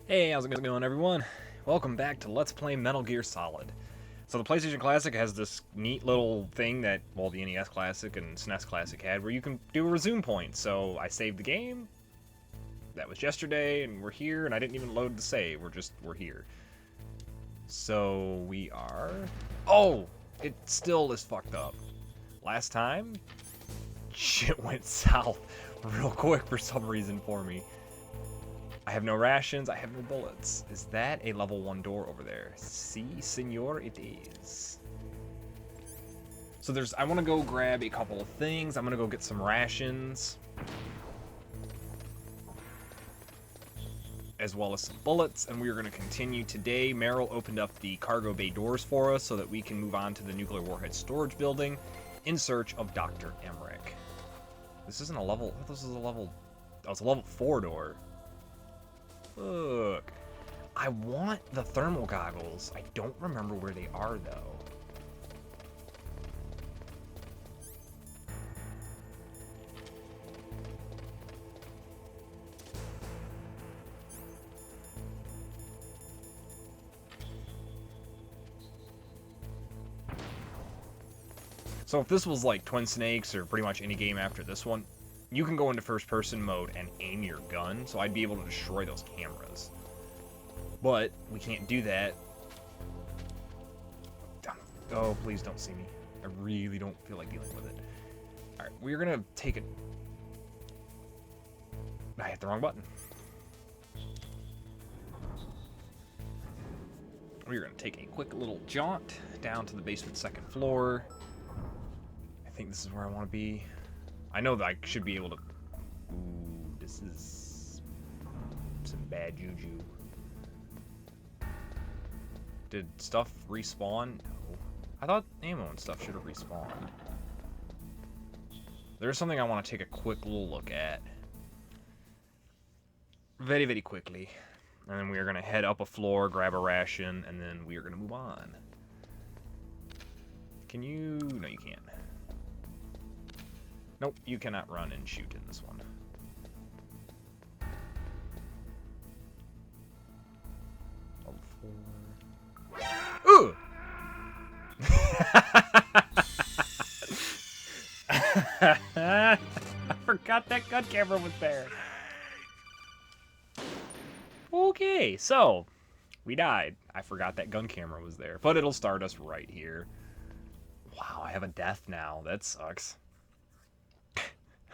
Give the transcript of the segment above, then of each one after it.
Hey, how's it going, everyone? Welcome back to Let's Play Metal Gear Solid. So the PlayStation Classic has this neat little thing that, well, the NES Classic and SNES Classic had, where you can do a resume point. So I saved the game. That was yesterday, and we're here, and I didn't even load the save. We're here. So we are... Oh! It still is fucked up. Last time, shit went south real quick for some reason for me. I have no rations, I have no bullets. Is that a level 1 door over there? Si, senor, it is. So I want to go grab a couple of things. I'm going to go get some rations. As well as some bullets, and we are going to continue today. Meryl opened up the cargo bay doors for us so that we can move on to the nuclear warhead storage building in search of Dr. Emmerich. This isn't a level... I thought this was a level... Oh, it's a level 4 door. Look, I want the thermal goggles. I don't remember where they are, though. So if this was like Twin Snakes or pretty much any game after this one, you can go into first-person mode and aim your gun, so I'd be able to destroy those cameras. But we can't do that. Oh, please don't see me. I really don't feel like dealing with it. Alright, we're gonna take it. I hit the wrong button. We're gonna take a quick little jaunt down to the basement second floor. I think this is where I want to be. I know that I should be able to... Ooh, this is some bad juju. Did stuff respawn? No. I thought ammo and stuff should have respawned. There's something I want to take a quick little look at. Very, very quickly. And then we are going to head up a floor, grab a ration, and then we are going to move on. Can you... No, you can't. Nope, you cannot run and shoot in this one. Level 4. Ooh! I forgot that gun camera was there. Okay, so we died. I forgot that gun camera was there, but it'll start us right here. Wow, I have a death now. That sucks.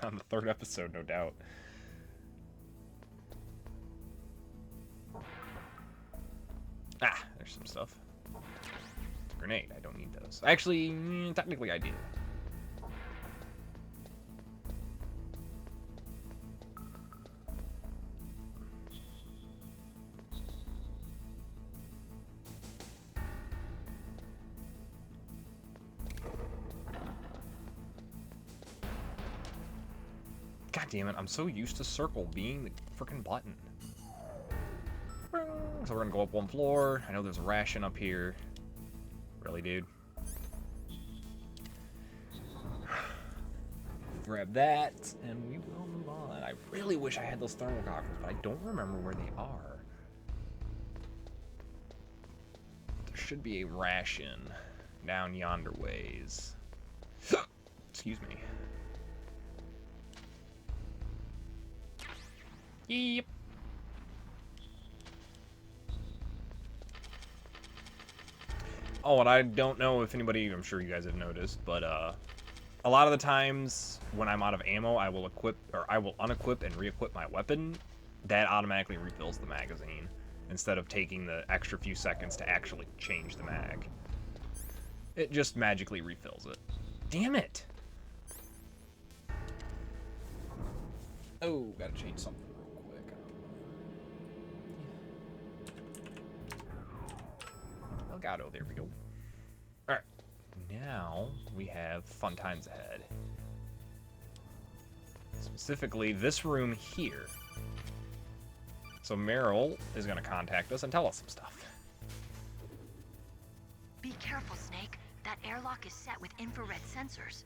On the third episode, no doubt. Ah, there's some stuff. It's a grenade. I don't need those. Actually, technically I do. God damn it, I'm so used to circle being the frickin' button. So we're gonna go up one floor. I know there's a ration up here. Really, dude? Grab that, and we will move on. I really wish I had those thermal goggles, but I don't remember where they are. There should be a ration down yonder ways. Excuse me. Yep. Oh, and I don't know if anybody, I'm sure you guys have noticed, but a lot of the times when I'm out of ammo, I will unequip and re-equip my weapon. That automatically refills the magazine instead of taking the extra few seconds to actually change the mag. It just magically refills it. Damn it! Oh, gotta change something. Elgato, there we go. Alright, now we have fun times ahead. Specifically, this room here. So Meryl is going to contact us and tell us some stuff. Be careful, Snake. That airlock is set with infrared sensors.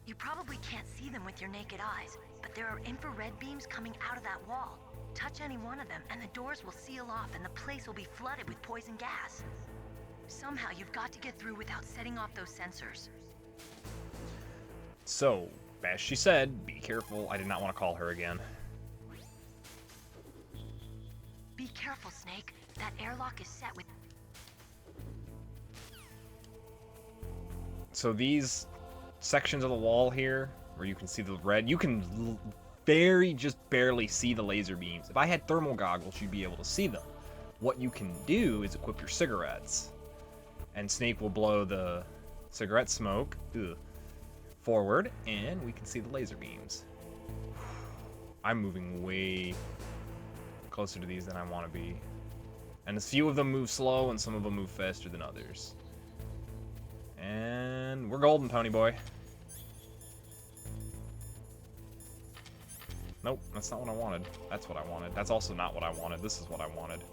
You probably can't see them with your naked eyes, but there are infrared beams coming out of that wall. Touch any one of them, and the doors will seal off, and the place will be flooded with poison gas. Somehow, you've got to get through without setting off those sensors. So, as she said, be careful. I did not want to call her again. Be careful, Snake. That airlock is set with... So these sections of the wall here, where you can see the red, you can just barely see the laser beams. If I had thermal goggles, you'd be able to see them. What you can do is equip your cigarettes. And Snake will blow the cigarette smoke forward, and we can see the laser beams. I'm moving way closer to these than I want to be. And a few of them move slow, and some of them move faster than others. And we're golden, Tony boy. Nope, that's not what I wanted. That's what I wanted. That's also not what I wanted. This is what I wanted.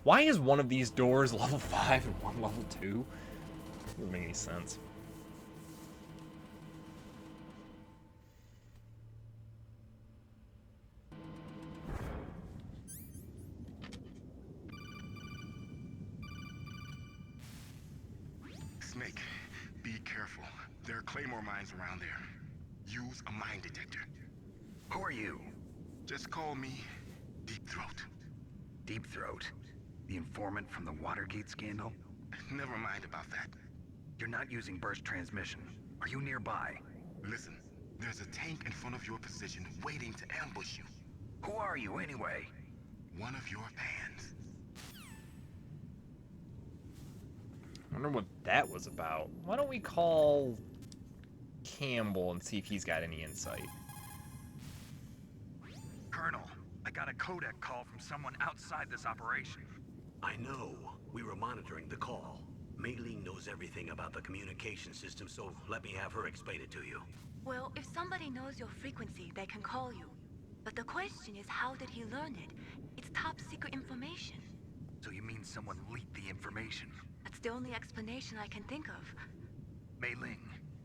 Why is one of these doors level 5 and one level 2? Doesn't make any sense. Snake, be careful. There are claymore mines around there. Use a mine detector. Who are you? Just call me Deep Throat. Deep Throat? The informant from the Watergate scandal? Never mind about that. You're not using burst transmission. Are you nearby? Listen, there's a tank in front of your position waiting to ambush you. Who are you anyway? One of your fans. I wonder what that was about. Why don't we call Campbell and see if he's got any insight? Colonel, I got a codec call from someone outside this operation. I know. We were monitoring the call. Mei Ling knows everything about the communication system, so let me have her explain it to you. Well, if somebody knows your frequency, they can call you. But the question is, how did he learn it? It's top secret information. So you mean someone leaked the information? That's the only explanation I can think of. Mei Ling,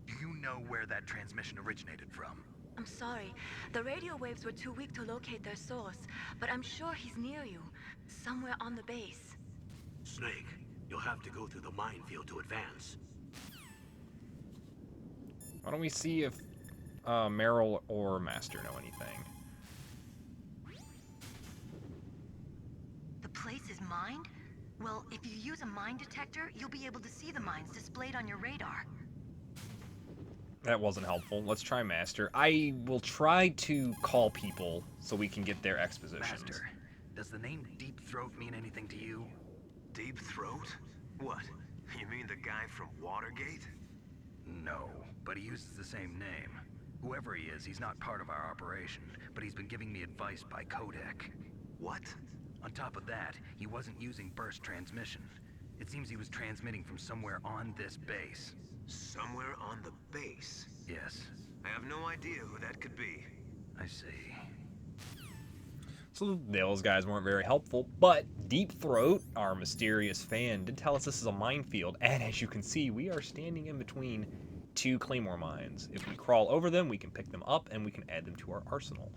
do you know where that transmission originated from? I'm sorry. The radio waves were too weak to locate their source, but I'm sure he's near you, somewhere on the base. Snake, you'll have to go through the minefield to advance. Why don't we see if Meryl or Master know anything? The place is mined? Well, if you use a mine detector, you'll be able to see the mines displayed on your radar. That wasn't helpful. Let's try Master. I will try to call people so we can get their expositions. Master, does the name Deep Throat mean anything to you? Deep Throat? What? You mean the guy from Watergate? No, but he uses the same name. Whoever he is, he's not part of our operation, but he's been giving me advice by codec. What? On top of that, he wasn't using burst transmission. It seems he was transmitting from somewhere on this base. Somewhere on the base? Yes. I have no idea who that could be. I see. So those guys weren't very helpful, but Deep Throat, our mysterious fan, did tell us this is a minefield, and as you can see, we are standing in between two claymore mines. If we crawl over them, we can pick them up, and we can add them to our arsenal.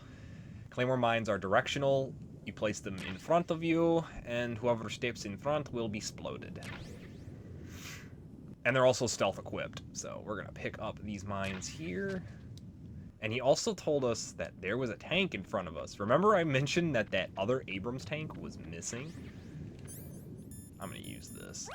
Claymore mines are directional. You place them in front of you, and whoever steps in front will be exploded. And they're also stealth equipped, so we're gonna pick up these mines here. And he also told us that there was a tank in front of us. Remember I mentioned that that other Abrams tank was missing? I'm gonna use this.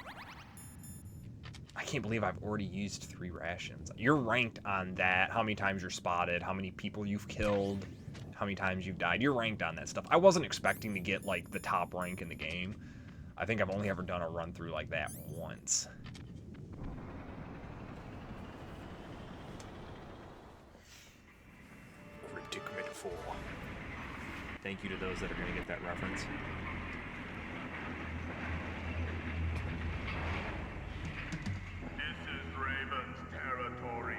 I can't believe I've already used 3 rations. You're ranked on that, how many times you're spotted, how many people you've killed, how many times you've died. You're ranked on that stuff. I wasn't expecting to get, like, the top rank in the game. I think I've only ever done a run through like that once. Predicament 4. Thank you to those that are going to get that reference. This is Raven's territory.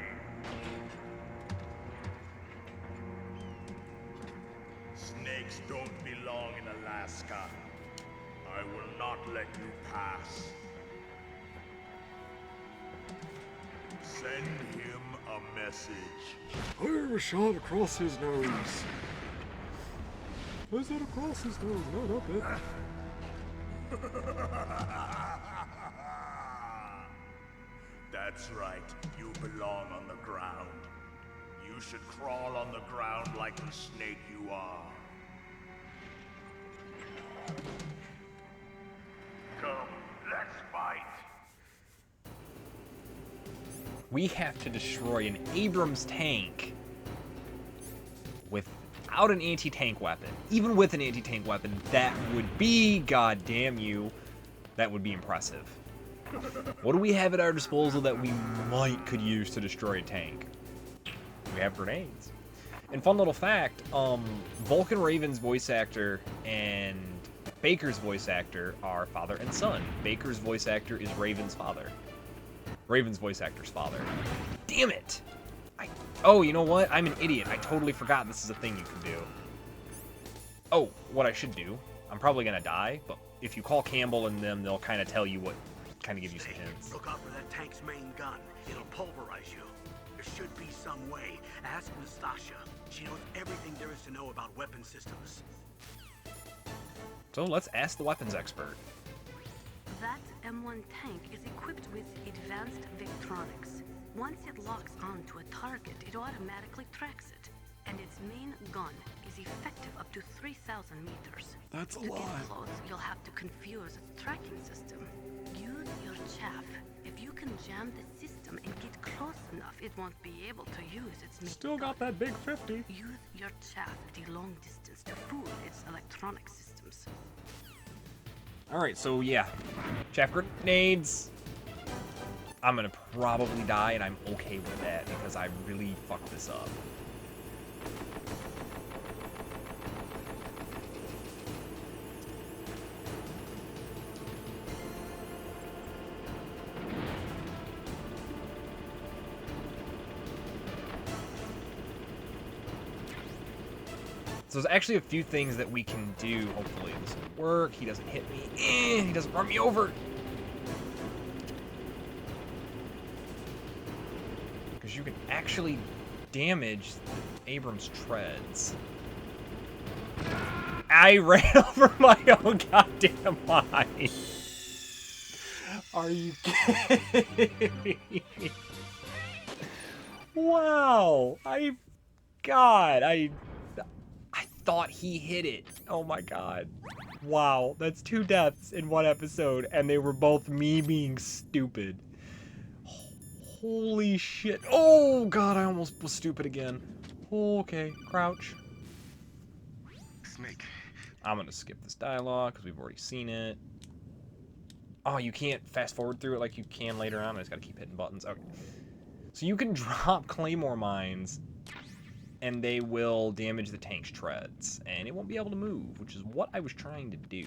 Snakes don't belong in Alaska. I will not let you pass. Send him a message. I have a shot across his nose. Is that across his nose? No, not that. That's right. You belong on the ground. You should crawl on the ground like the snake you are. Come, let's fight. We have to destroy an Abrams tank without an anti-tank weapon. Even with an anti-tank weapon, that would be, goddamn you, that would be impressive. What do we have at our disposal that we could use to destroy a tank? We have grenades. And fun little fact, Vulcan Raven's voice actor and Baker's voice actor are father and son. Baker's voice actor is Raven's father. Raven's voice actor's father. Damn it! Oh, you know what? I'm an idiot. I totally forgot this is a thing you can do. Oh, what I should do, I'm probably gonna die, but if you call Campbell and them, they'll kind of tell you what, kind of give you some hints. Look out for that tank's main gun. It'll pulverize you. There should be some way. Ask Nastasha. She knows everything there is to know about weapon systems. So let's ask the weapons expert. That M1 tank is equipped with advanced Victronics. Once it locks onto a target, it automatically tracks it. And its main gun is effective up to 3,000 meters. That's a To lot. get close, you'll have to confuse its tracking system. Use your chaff. If you can jam the system and get close enough, it won't be able to use its main Still got gun. that big 50. Use your chaff at a long distance to fool its electronic systems. Alright, so yeah. Chaff grenades. I'm gonna probably die, and I'm okay with that, because I really fucked this up. So there's actually a few things that we can do. Hopefully this will work. He doesn't hit me. He doesn't run me over. Because you can actually damage the Abrams treads. I ran over my own goddamn mind. Are you kidding me? Wow. I thought he hit it. Oh my god. Wow, that's 2 deaths in 1 episode, and they were both me being stupid. Holy shit. Oh god, I almost was stupid again. Okay, crouch. Snake. I'm gonna skip this dialogue, because we've already seen it. Oh, you can't fast forward through it like you can later on. I just gotta keep hitting buttons. Okay. So you can drop claymore mines, and they will damage the tank's treads, and it won't be able to move, which is what I was trying to do.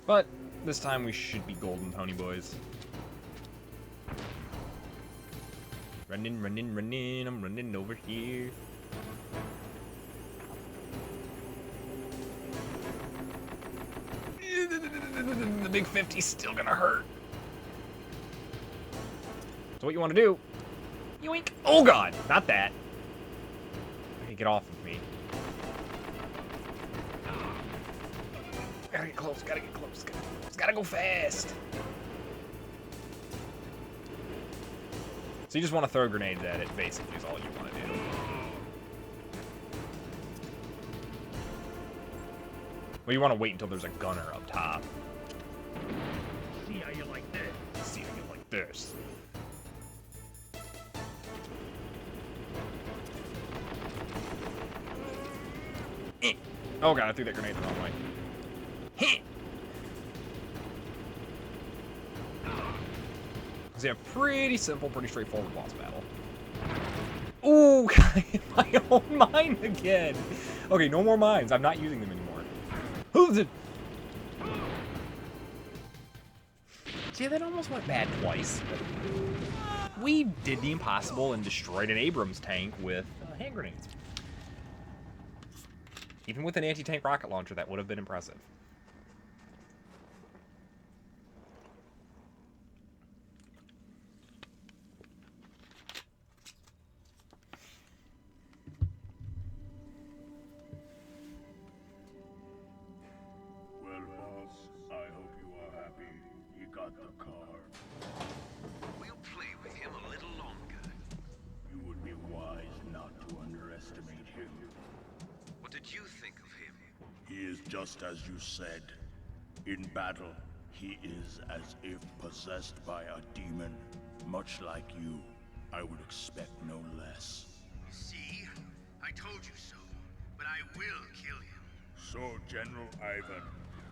But this time we should be golden, pony boys. Running, running, running, I'm running over here. The big 50's still gonna hurt. So what you want to do? Yoink! Oh god, not that. Okay, get off of me. Gotta get close, gotta get close. Gotta go fast. So you just want to throw grenades at it, basically, is all you want to do. Well, you want to wait until there's a gunner up top. See how you like this. See how you like this. Oh god, I threw that grenade the wrong way. So yeah, pretty simple, pretty straightforward boss battle. Ooh, I hit my own mine again. Okay, no more mines. I'm not using them anymore. Who's it? See, that almost went bad twice. But we did the impossible and destroyed an Abrams tank with hand grenades. Even with an anti-tank rocket launcher, that would have been impressive. Well, boss, I hope you are happy. He got the card. We'll play with him a little longer. You would be wise not to underestimate him. What did you think of him? He is just as you said. In battle, he is as if possessed by a demon. Much like you, I would expect no less. See? I told you so. But I will kill him. So, General Ivan,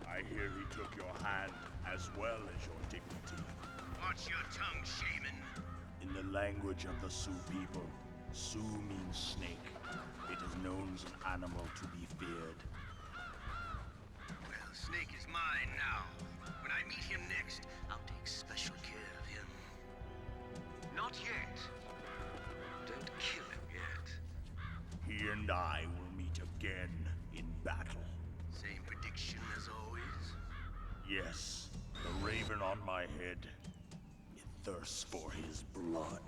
I hear he took your hand as well as your dignity. Watch your tongue, shaman. In the language of the Sioux people, Sioux means snake. It is known as an animal to be feared. Well, Snake is mine now. When I meet him next, I'll take special care of him. Not yet. Don't kill him yet. He and I will meet again in battle. Same prediction as always. Yes, the raven on my head. It thirsts for his blood.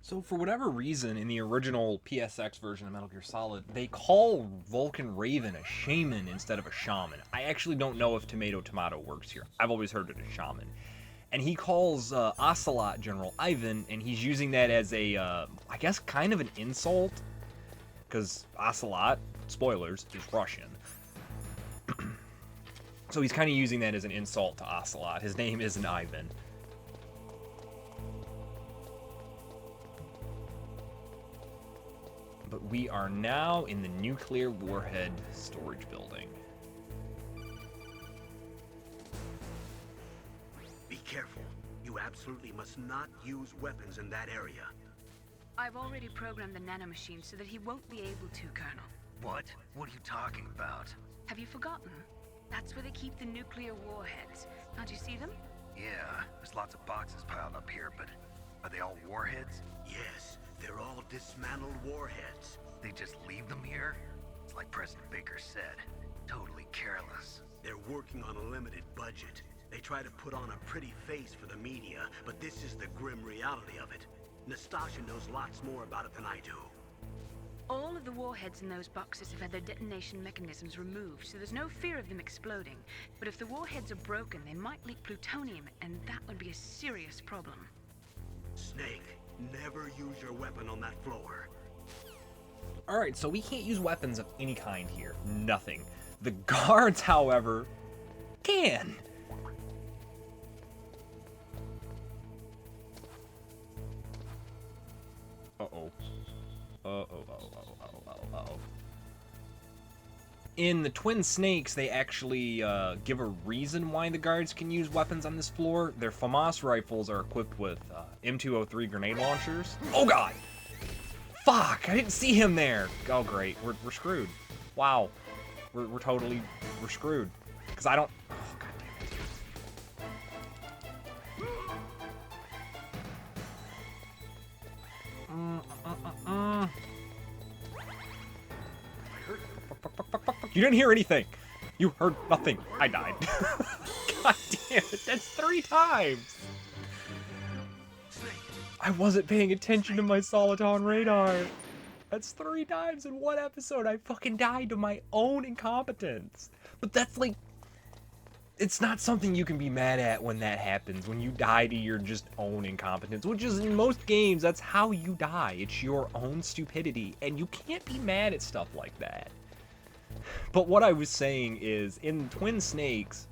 So for whatever reason, in the original PSX version of Metal Gear Solid, they call Vulcan Raven a shaman instead of a shaman. I actually don't know if Tomato Tomato works here. I've always heard it as shaman. And he calls Ocelot General Ivan, and he's using that as a, I guess, kind of an insult. Because Ocelot, spoilers, is Russian. So he's kind of using that as an insult to Ocelot. His name isn't Ivan. But we are now in the nuclear warhead storage building. Be careful. You absolutely must not use weapons in that area. I've already programmed the nanomachine so that he won't be able to, Colonel. What? What are you talking about? Have you forgotten? That's where they keep the nuclear warheads. Can't you see them? Yeah, there's lots of boxes piled up here, but are they all warheads? Yes, they're all dismantled warheads. They just leave them here? It's like President Baker said. Totally careless. They're working on a limited budget. They try to put on a pretty face for the media, but this is the grim reality of it. Nastasha knows lots more about it than I do. All of the warheads in those boxes have had their detonation mechanisms removed, so there's no fear of them exploding. But if the warheads are broken, they might leak plutonium, and that would be a serious problem. Snake, never use your weapon on that floor. Alright, so we can't use weapons of any kind here. Nothing. The guards, however, can. Uh-oh. Uh-oh. In the Twin Snakes, they actually give a reason why the guards can use weapons on this floor. Their FAMAS rifles are equipped with M203 grenade launchers. Oh god! Fuck! I didn't see him there! Oh great, we're screwed. Wow. We're screwed. Because I don't... Oh god damn it. You didn't hear anything. You heard nothing. I died. God damn it, that's 3 times. I wasn't paying attention to my Soliton radar. That's 3 times in one episode. I fucking died to my own incompetence. But that's like... It's not something you can be mad at when that happens, when you die to your just own incompetence, which is in most games, that's how you die. It's your own stupidity, and you can't be mad at stuff like that. But what I was saying is, in Twin Snakes,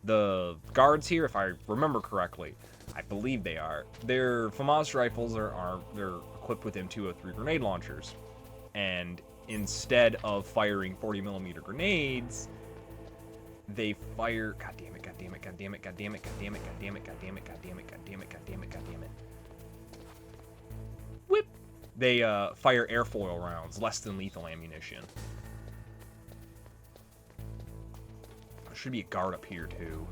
the guards here, if I remember correctly, I believe they are, their FAMAS rifles they're equipped with M203 grenade launchers. And instead of firing 40mm grenades, they fire... God damn it, god damn it, god damn it, god damn it, god damn it, god damn it, god damn it, god damn it, god damn it, god damn it, god damn it. Whip! They fire airfoil rounds, less than lethal ammunition. There should be a guard up here too.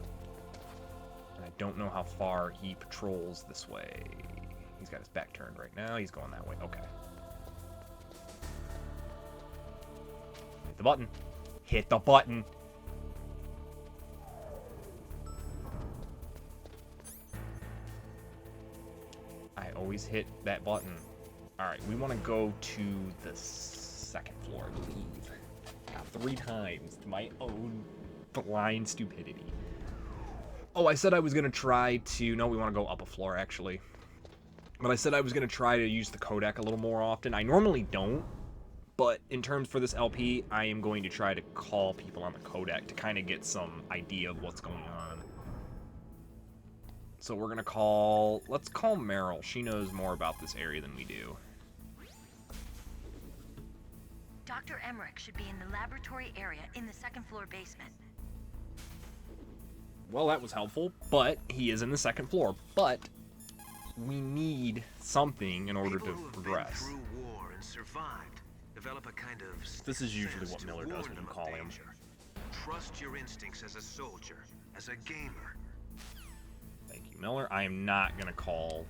And I don't know how far he patrols this way. He's got his back turned right now. He's going that way. Okay. Hit the button. Hit the button. I always hit that button. Alright, we want to go to the second floor, I believe. Got 3 times to my own blind stupidity. Oh, I said I was going to try to... No, we want to go up a floor, actually. But I said I was going to try to use the codec a little more often. I normally don't. But in terms for this LP, I am going to try to call people on the codec to kind of get some idea of what's going on. So we're going to call... Let's call Meryl. She knows more about this area than we do. Dr. Emmerich should be in the laboratory area in the second floor basement. Well, that was helpful, but he is in the second floor. But we need something in order to progress. Through war and survived. Develop a kind of This is usually what Miller does when you call him. Trust your instincts as a soldier, as a gamer. Thank you, Miller. I am not going to call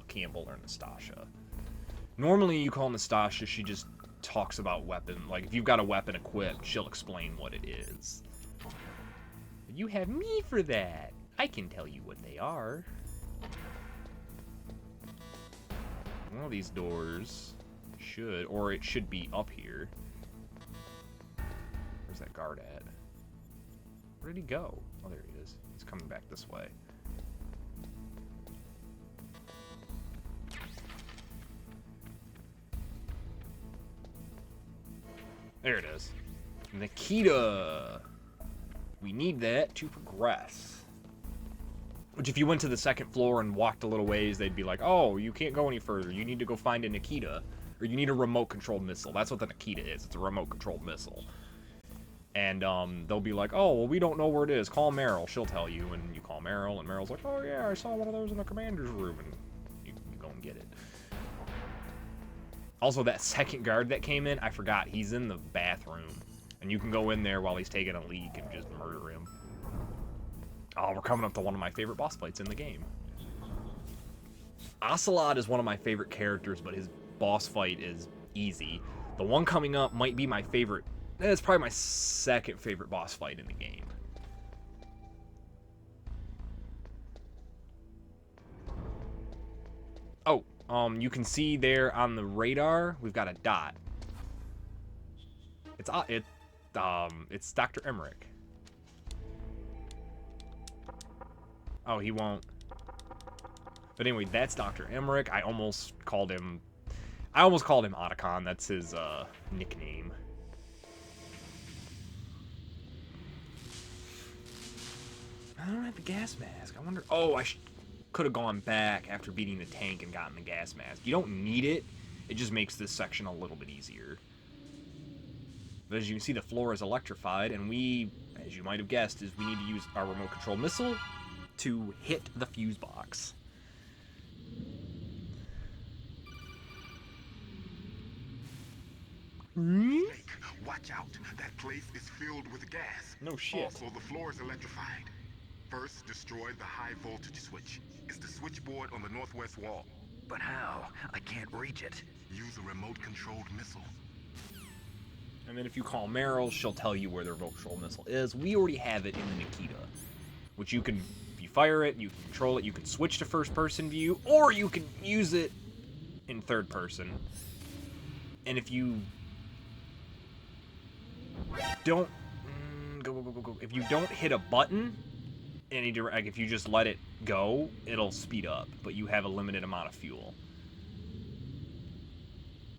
Campbell or Nastasha. Normally, you call Nastasha, she just talks about weapon. Like, if you've got a weapon equipped, she'll explain what it is. You have me for that. I can tell you what they are. One of these doors should, or it should be up here. Where's that guard at? Where did he go? Oh, there he is. He's coming back this way. There it is. Nikita! We need that to progress. Which, if you went to the second floor and walked a little ways, they'd be like, oh, you can't go any further. You need to go find a Nikita. Or you need a remote-controlled missile. That's what the Nikita is. It's a remote-controlled missile. And they'll be like, oh, well, we don't know where it is. Call Meryl. She'll tell you. And you call Meryl, and Meryl's like, oh, yeah, I saw one of those in the commander's room. And you go and get it. Also, that second guard that came in, I forgot. He's in the bathroom. And you can go in there while he's taking a leak and just murder him. Oh, we're coming up to one of my favorite boss fights in the game. Ocelot is one of my favorite characters, but his boss fight is easy. The one coming up might be my favorite. It's probably my second favorite boss fight in the game. Oh, you can see there on the radar, we've got a dot. It's Dr. Emmerich. Oh, he won't. But anyway, that's Dr. Emmerich. I almost called him Otacon. That's his nickname. I don't have the gas mask. I wonder. Oh, I could have gone back after beating the tank and gotten the gas mask. You don't need it. It just makes this section a little bit easier. But as you can see, the floor is electrified, and we, as you might have guessed, is we need to use our remote control missile to hit the fuse box. Snake, watch out. That place is filled with gas. No shit. Also, the floor is electrified. First, destroy the high voltage switch. It's the switchboard on the northwest wall. But how? I can't reach it. Use a remote-controlled missile. And then if you call Meryl, she'll tell you where the remote control missile is. We already have it in the Nikita, which you can, if you fire it, you can control it, you can switch to first-person view, or you can use it in third person. And if you don't if you don't hit a button, like if you just let it go, it'll speed up, but you have a limited amount of fuel.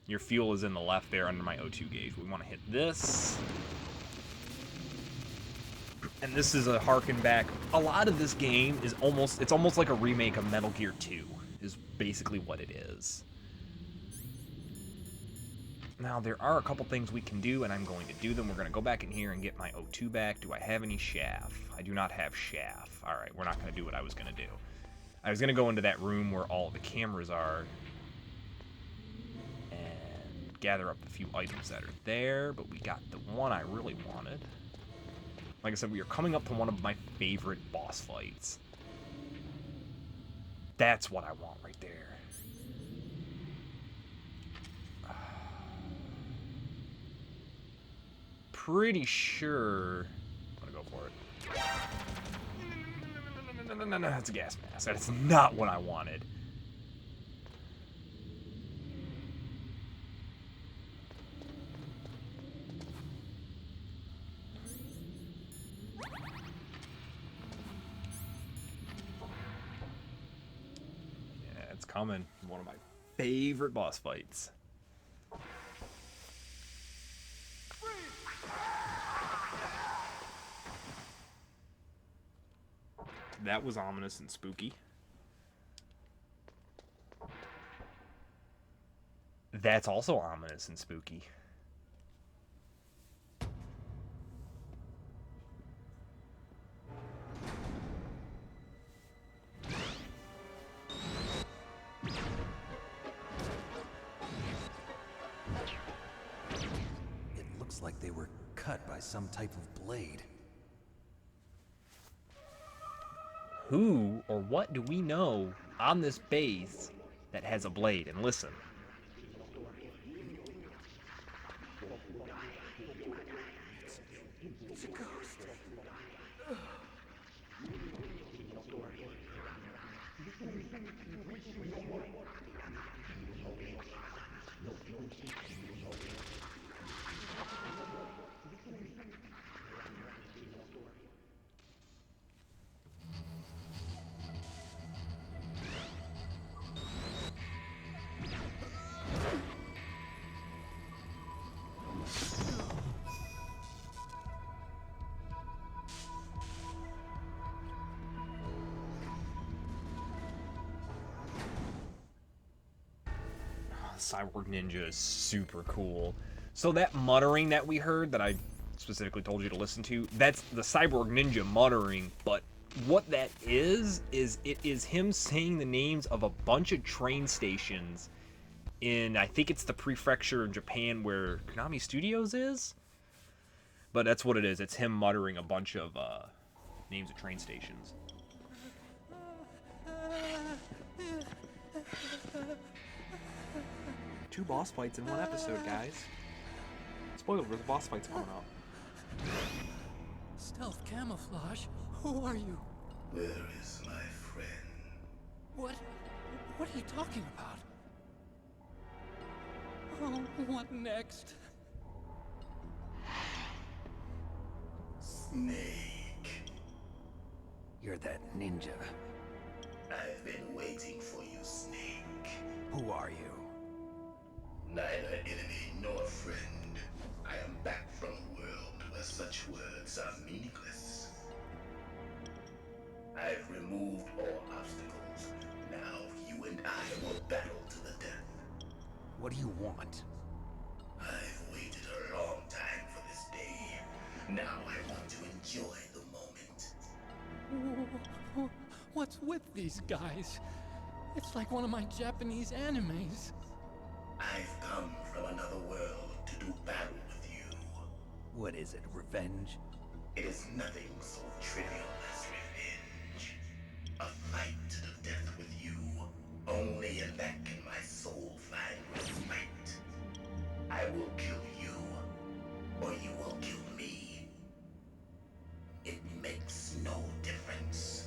Your fuel is in the left there under my O2 gauge. We want to hit this. And this is a harken back. A lot of this game is it's almost like a remake of Metal Gear 2, is basically what it is. Now, there are a couple things we can do, and I'm going to do them. We're going to go back in here and get my O2 back. Do I have any chaff? I do not have chaff. Alright, we're not going to do what I was going to do. I was going to go into that room where all the cameras are and gather up a few items that are there, but we got the one I really wanted. Like I said, we are coming up to one of my favorite boss fights. That's what I want right there. pretty sure... I'm gonna go for it. No, it's a gas mask. That's not what I wanted. Yeah, it's coming. One of my favorite boss fights. That was ominous and spooky. That's also ominous and spooky. It looks like they were cut by some type of blade. Who or what do we know on this base that has a blade? And listen. It's a ghost. Cyborg Ninja is super cool. So that muttering that we heard, that I specifically told you to listen to, that's the Cyborg Ninja muttering, but what that is it is him saying the names of a bunch of train stations in, I think it's the prefecture of Japan where Konami Studios is? But that's what it is. It's him muttering a bunch of names of train stations. Two boss fights in one episode, guys. Spoiler, the boss fight's coming up. Stealth camouflage? Who are you? Where is my friend? What are you talking about? Oh, what next? Snake. You're that ninja. I've been waiting for you, Snake. Who are you? Neither enemy nor friend. I am back from a world where such words are meaningless. I've removed all obstacles. Now you and I will battle to the death. What do you want? I've waited a long time for this day. Now I want to enjoy the moment. What's with these guys? It's like one of my Japanese animes. I've come from another world to do battle with you. What is it, revenge? It is nothing so trivial as revenge. A fight to the death with you. Only in that can my soul find respite. I will kill you, or you will kill me. It makes no difference.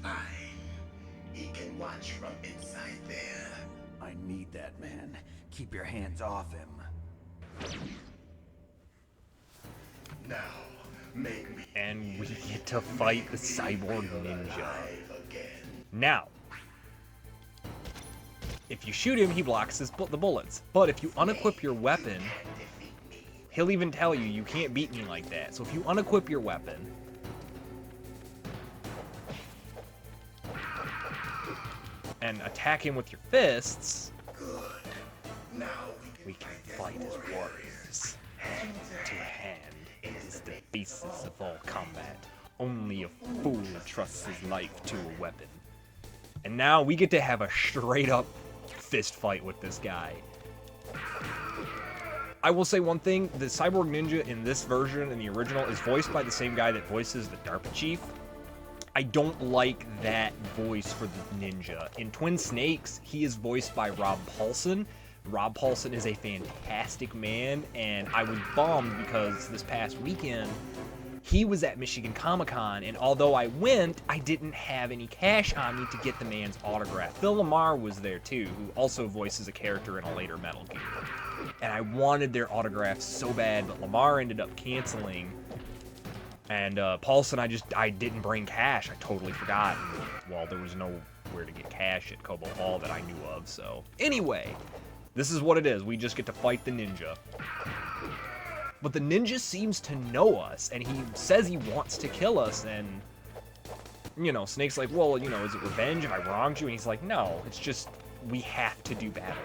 Fine. He can watch from inside there. I need that man. Keep your hands off him. Now, make me. And we get to fight the Cyborg Ninja. Now, if you shoot him, he blocks the bullets. But if you unequip your weapon, he'll even tell you, you can't beat me like that. So if you unequip your weapon, and attack him with your fists, we can fight as warriors, hand to hand. It is the basis of all combat. Only a fool trusts his life to a weapon. And now we get to have a straight up fist fight with this guy. I will say one thing, the Cyborg Ninja in this version, in the original, is voiced by the same guy that voices the DARPA chief. I don't like that voice for the ninja. In Twin Snakes, he is voiced by Rob Paulson. Rob Paulson is a fantastic man, and I was bummed because this past weekend he was at Michigan Comic-Con, and although I went, I didn't have any cash on me to get the man's autograph. Phil LaMarr was there too, who also voices a character in a later Metal Gear. And I wanted their autograph so bad, but LaMarr ended up canceling. And Paulson, I didn't bring cash. I totally forgot. And, well, there was nowhere to get cash at Cobo Hall that I knew of, so. Anyway, this is what it is. We just get to fight the ninja. But the ninja seems to know us, and he says he wants to kill us, and, you know, Snake's like, well, you know, is it revenge if I wronged you? And he's like, no, it's just, we have to do battle.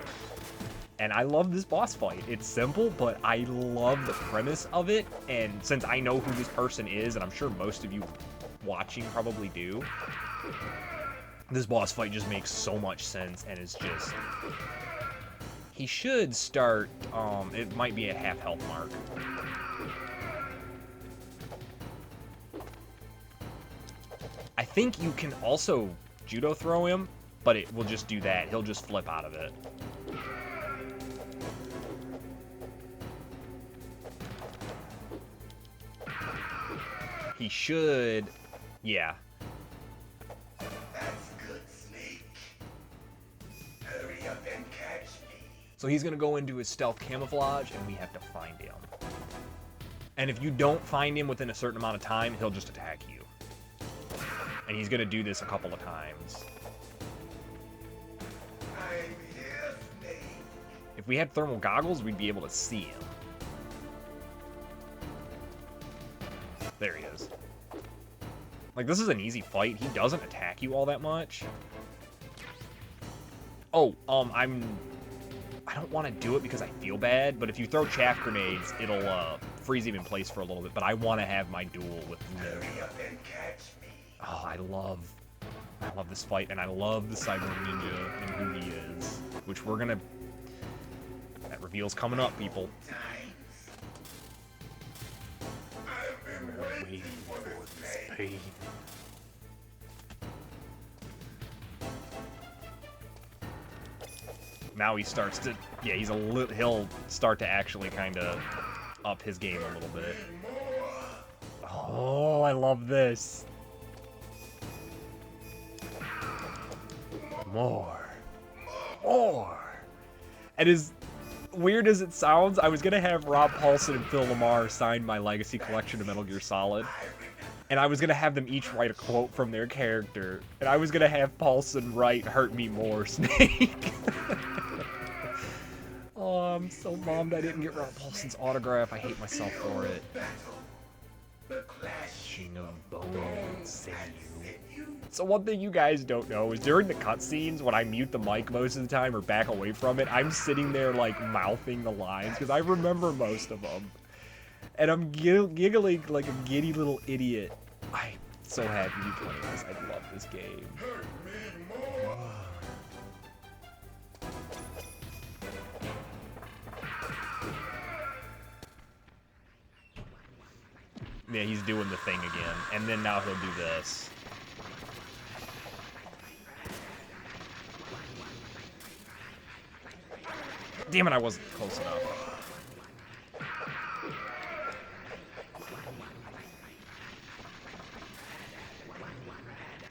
And I love this boss fight. It's simple, but I love the premise of it, and since I know who this person is, and I'm sure most of you watching probably do, this boss fight just makes so much sense, and it's just... He should start, it might be a half health mark. I think you can also judo throw him, but it will just do that. He'll just flip out of it. He should, yeah. That's good, Snake. Hurry up and catch me. So he's gonna go into his stealth camouflage, and we have to find him. And if you don't find him within a certain amount of time, he'll just attack you. And he's gonna do this a couple of times. I'm here, Snake. If we had thermal goggles, we'd be able to see him. There he is. Like, this is an easy fight. He doesn't attack you all that much. Oh, I don't want to do it because I feel bad, but if you throw chaff grenades, it'll freeze him in place for a little bit, but I want to have my duel with Hurry up and catch me. Oh, I love this fight, and I love the Cyborg Ninja and who he is, which we're gonna... That reveal's coming up, people. I'm waiting for this pain. Now he starts to, yeah, he'll start to actually kind of up his game a little bit. Oh, I love this. More. And as weird as it sounds, I was gonna have Rob Paulson and Phil LaMarr sign my Legacy collection of Metal Gear Solid. And I was gonna have them each write a quote from their character. And I was gonna have Paulson write, "Hurt me more, Snake." Oh, I'm so bummed I didn't get Rob Paulson's autograph. I hate myself for it. King of Bones, save you. So one thing you guys don't know is during the cutscenes, when I mute the mic most of the time or back away from it, I'm sitting there like mouthing the lines because I remember most of them. And I'm giggling like a giddy little idiot. I'm so happy to be playing this. I love this game. Yeah, he's doing the thing again. And then now he'll do this. Damn it, I wasn't close enough.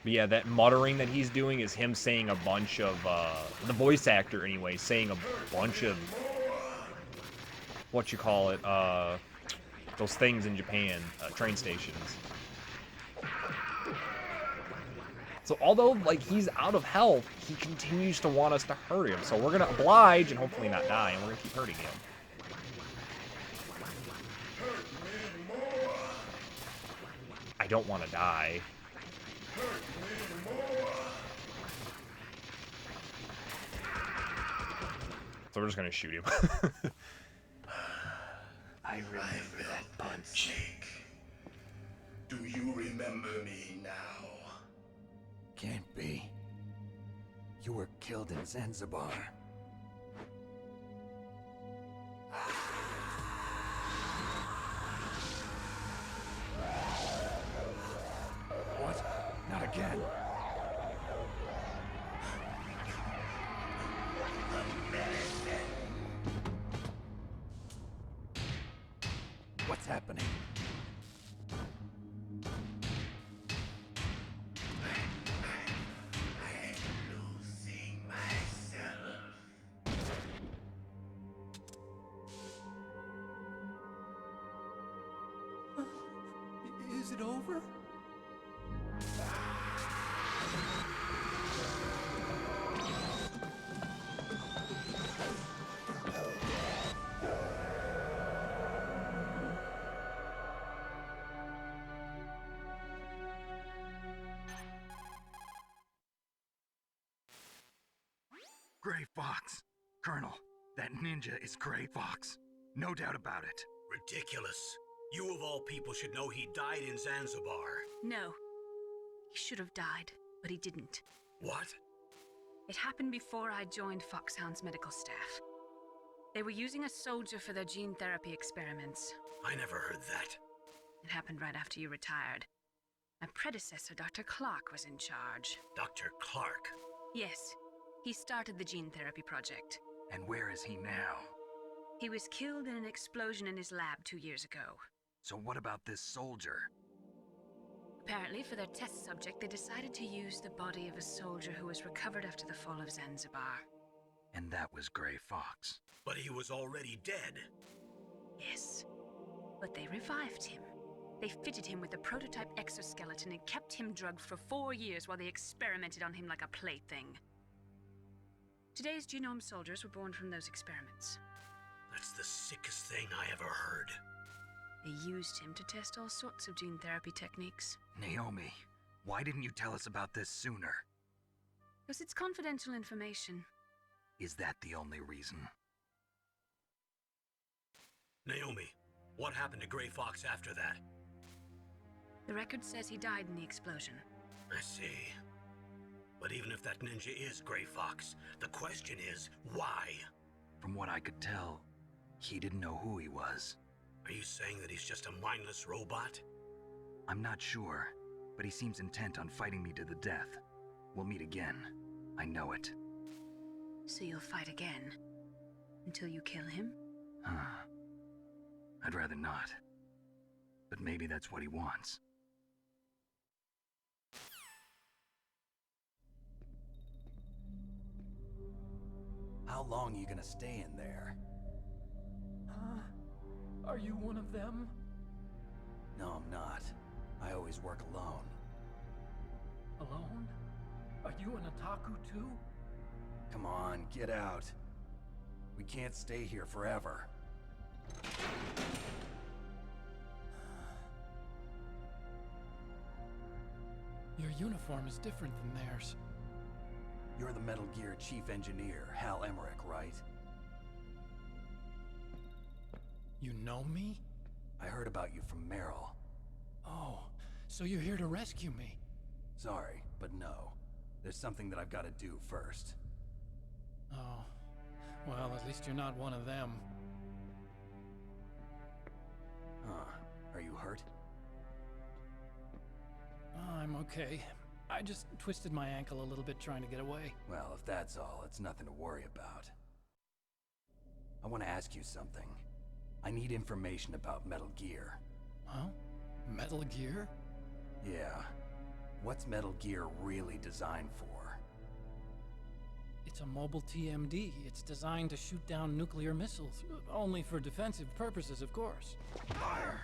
But yeah, that muttering that he's doing is him saying a bunch of, the voice actor anyway, saying a bunch of, what you call it, those things in Japan, train stations. So although, like, he's out of health, he continues to want us to hurt him. So we're gonna oblige and hopefully not die, and we're gonna keep hurting him. I don't want to die. So we're just gonna shoot him. I remember that punch. Do you remember me now? Can't be. You were killed in Zanzibar. What? Not again. The medicine it over? Gray Fox. Colonel, that ninja is Gray Fox. No doubt about it. Ridiculous. You of all people should know he died in Zanzibar. No. He should have died, but he didn't. What? It happened before I joined Foxhound's medical staff. They were using a soldier for their gene therapy experiments. I never heard that. It happened right after you retired. My predecessor, Dr. Clark, was in charge. Dr. Clark? Yes. He started the gene therapy project. And where is he now? He was killed in an explosion in his lab 2 years ago. So what about this soldier? Apparently, for their test subject, they decided to use the body of a soldier who was recovered after the fall of Zanzibar. And that was Gray Fox. But he was already dead. Yes. But they revived him. They fitted him with a prototype exoskeleton and kept him drugged for 4 years while they experimented on him like a plaything. Today's genome soldiers were born from those experiments. That's the sickest thing I ever heard. They used him to test all sorts of gene therapy techniques. Naomi, why didn't you tell us about this sooner? Because it's confidential information. Is that the only reason? Naomi, what happened to Gray Fox after that? The record says he died in the explosion. I see. But even if that ninja is Gray Fox, the question is, why? From what I could tell, he didn't know who he was. Are you saying that he's just a mindless robot? I'm not sure, but he seems intent on fighting me to the death. We'll meet again. I know it. So you'll fight again? Until you kill him? I'd rather not. But maybe that's what he wants. How long are you gonna stay in there? Huh? Are you one of them? No, I'm not. I always work alone. Alone? Are you an otaku too? Come on, get out. We can't stay here forever. Your uniform is different than theirs. You're the Metal Gear Chief Engineer, Hal Emmerich, right? You know me? I heard about you from Meryl. Oh, so you're here to rescue me? Sorry, but no. There's something that I've got to do first. Oh. Well, at least you're not one of them. Huh. Are you hurt? I'm okay. I just twisted my ankle a little bit trying to get away. Well, if that's all, it's nothing to worry about. I want to ask you something. I need information about Metal Gear. Huh? Metal Gear? Yeah. What's Metal Gear really designed for? It's a mobile TMD. It's designed to shoot down nuclear missiles. Only for defensive purposes, of course. Fire!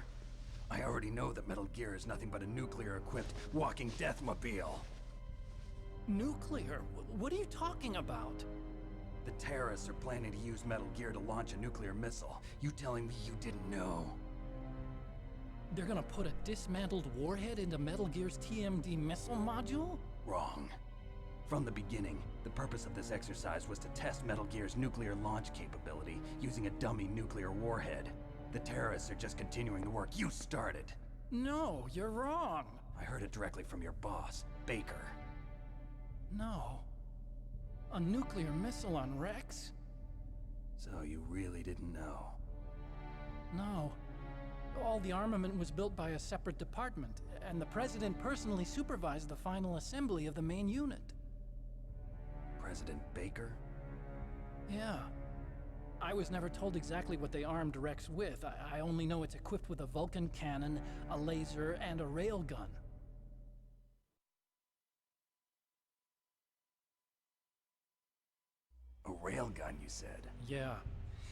I already know that Metal Gear is nothing but a nuclear-equipped walking deathmobile. Nuclear? What are you talking about? The terrorists are planning to use Metal Gear to launch a nuclear missile. You telling me you didn't know? They're gonna put a dismantled warhead into Metal Gear's TMD missile module? Wrong. From the beginning, the purpose of this exercise was to test Metal Gear's nuclear launch capability using a dummy nuclear warhead. The terrorists are just continuing the work you started. No, you're wrong. I heard it directly from your boss, Baker. No. A nuclear missile on Rex? So you really didn't know? No. All the armament was built by a separate department, and the President personally supervised the final assembly of the main unit. President Baker? Yeah. I was never told exactly what they armed Rex with. I only know it's equipped with a Vulcan cannon, a laser, and a railgun. A railgun, you said? Yeah.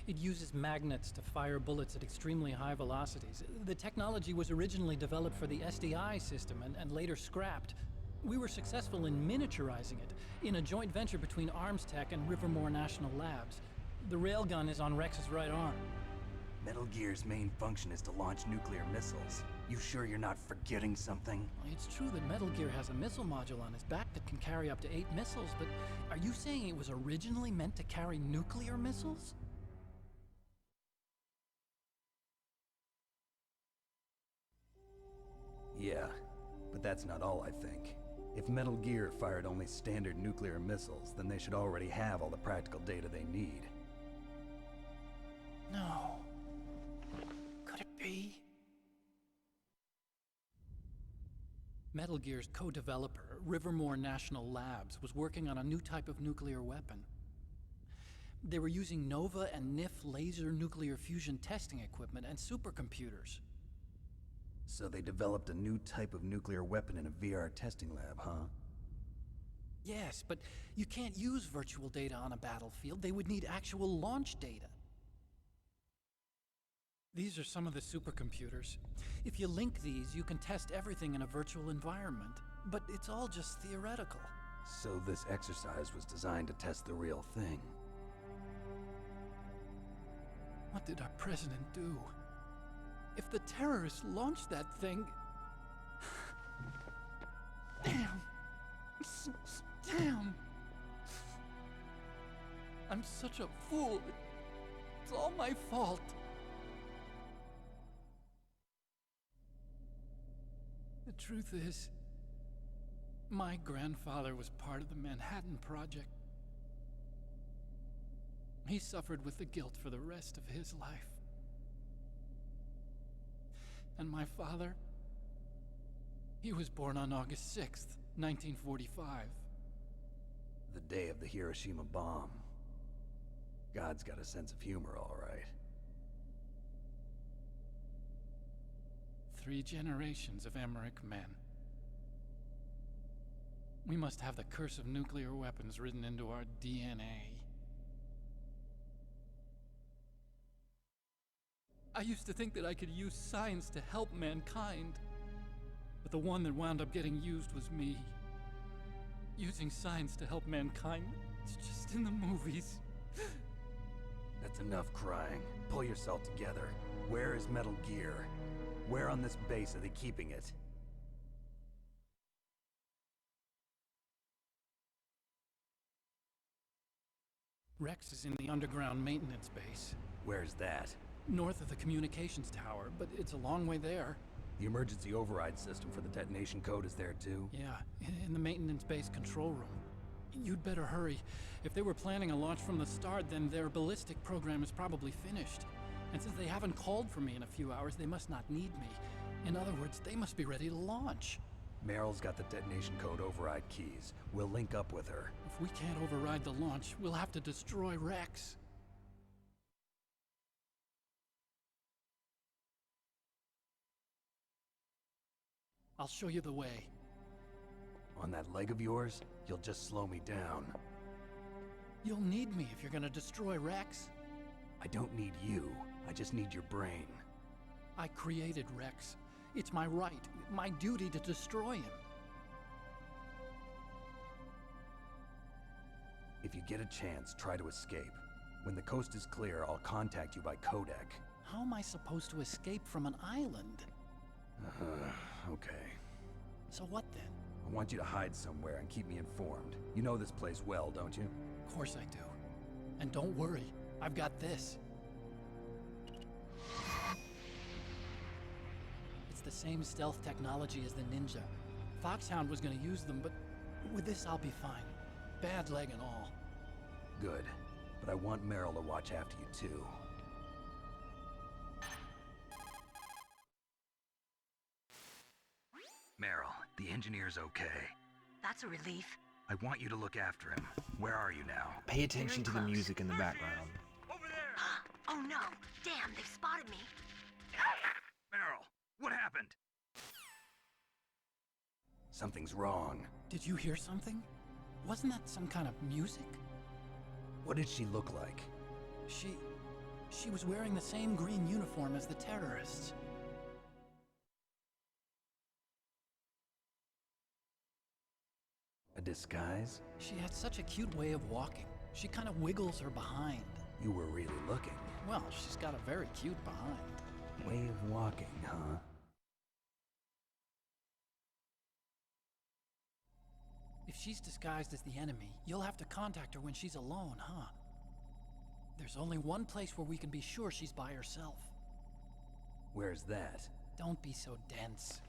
It uses magnets to fire bullets at extremely high velocities. The technology was originally developed for the SDI system and later scrapped. We were successful in miniaturizing it in a joint venture between Arms Tech and Rivermore National Labs. The railgun is on Rex's right arm. Metal Gear's main function is to launch nuclear missiles. You sure you're not forgetting something? It's true that Metal Gear has a missile module on his back that can carry up to 8 missiles, but are you saying it was originally meant to carry nuclear missiles? Yeah, but that's not all I think. If Metal Gear fired only standard nuclear missiles, then they should already have all the practical data they need. No. Could it be? Metal Gear's co-developer, Rivermore National Labs, was working on a new type of nuclear weapon. They were using NOVA and NIF laser nuclear fusion testing equipment and supercomputers. So they developed a new type of nuclear weapon in a VR testing lab, huh? Yes, but you can't use virtual data on a battlefield. They would need actual launch data. These are some of the supercomputers. If you link these, you can test everything in a virtual environment. But it's all just theoretical. So this exercise was designed to test the real thing. What did our president do? If the terrorists launched that thing... Damn. Damn. I'm such a fool. It's all my fault. The truth is, my grandfather was part of the Manhattan Project. He suffered with the guilt for the rest of his life. And my father, he was born on August 6th, 1945. The day of the Hiroshima bomb. God's got a sense of humor, all right. 3 generations of Emmerich men. We must have the curse of nuclear weapons written into our DNA. I used to think that I could use science to help mankind, but the one that wound up getting used was me. Using science to help mankind, it's just in the movies. That's enough crying. Pull yourself together. Where is Metal Gear? Where on this base are they keeping it? Rex is in the underground maintenance base. Where's that? North of the communications tower, but it's a long way there. The emergency override system for the detonation code is there too? Yeah, in the maintenance base control room. You'd better hurry. If they were planning a launch from the start, then their ballistic program is probably finished. And since they haven't called for me in a few hours, they must not need me. In other words, they must be ready to launch. Meryl's got the detonation code override keys. We'll link up with her. If we can't override the launch, we'll have to destroy Rex. I'll show you the way. On that leg of yours, you'll just slow me down. You'll need me if you're gonna destroy Rex. I don't need you. I just need your brain. I created Rex. It's my right, my duty to destroy him. If you get a chance, try to escape. When the coast is clear, I'll contact you by codec. How am I supposed to escape from an island? Okay. So what then? I want you to hide somewhere and keep me informed. You know this place well, don't you? Of course I do. And don't worry, I've got this. It's the same stealth technology as the Ninja. Foxhound was gonna use them, but with this I'll be fine. Bad leg and all. Good. But I want Meryl to watch after you too. Meryl, the engineer's okay. That's a relief. I want you to look after him. Where are you now? Pay attention to the music in the background. Over there! Oh no! Damn, they've spotted me. Meryl, what happened? Something's wrong. Did you hear something? Wasn't that some kind of music? What did she look like? She was wearing the same green uniform as the terrorists. A disguise? She had such a cute way of walking. She kind of wiggles her behind. You were really looking. Well, she's got a very cute behind. Way of walking, huh? If she's disguised as the enemy, you'll have to contact her when she's alone, huh? There's only one place where we can be sure she's by herself. Where's that? Don't be so dense.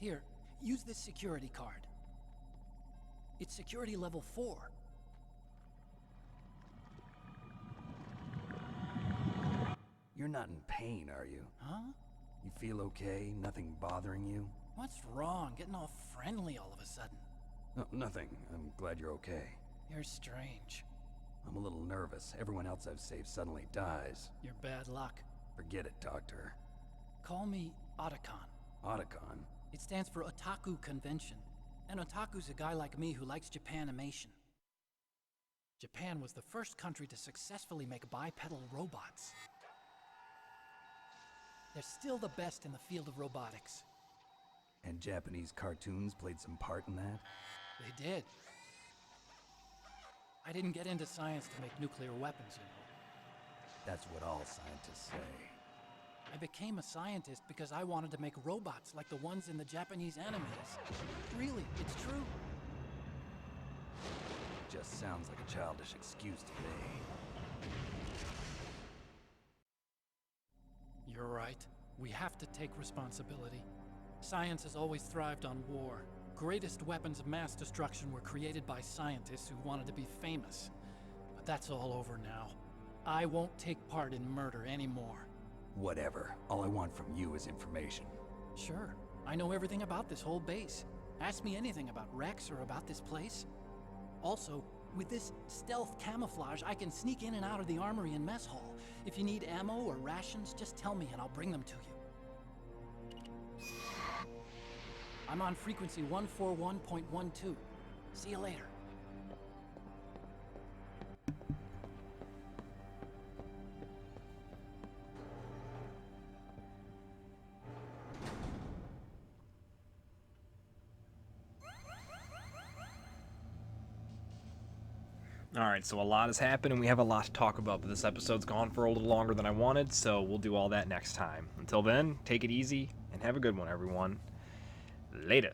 Here, use this security card. It's security level 4. You're not in pain, are you? Huh? You feel okay? Nothing bothering you? What's wrong? Getting all friendly all of a sudden. No, nothing. I'm glad you're okay. You're strange. I'm a little nervous. Everyone else I've saved suddenly dies. You're bad luck. Forget it, Doctor. Call me Otacon. Otacon? It stands for Otaku Convention. And otaku's a guy like me who likes Japanimation. Japan was the first country to successfully make bipedal robots. They're still the best in the field of robotics. And Japanese cartoons played some part in that? They did. I didn't get into science to make nuclear weapons, you know. That's what all scientists say. I became a scientist because I wanted to make robots like the ones in the Japanese animes. Really, it's true. Just sounds like a childish excuse to me. You're right. We have to take responsibility. Science has always thrived on war. Greatest weapons of mass destruction were created by scientists who wanted to be famous. But that's all over now. I won't take part in murder anymore. Whatever. All I want from you is information. Sure. I know everything about this whole base. Ask me anything about Rex or about this place. Also, with this stealth camouflage, I can sneak in and out of the armory and mess hall. If you need ammo or rations, just tell me and I'll bring them to you. I'm on frequency 141.12. See you later. Alright, so a lot has happened and we have a lot to talk about, but this episode's gone for a little longer than I wanted, so we'll do all that next time. Until then, take it easy and have a good one, everyone. Later.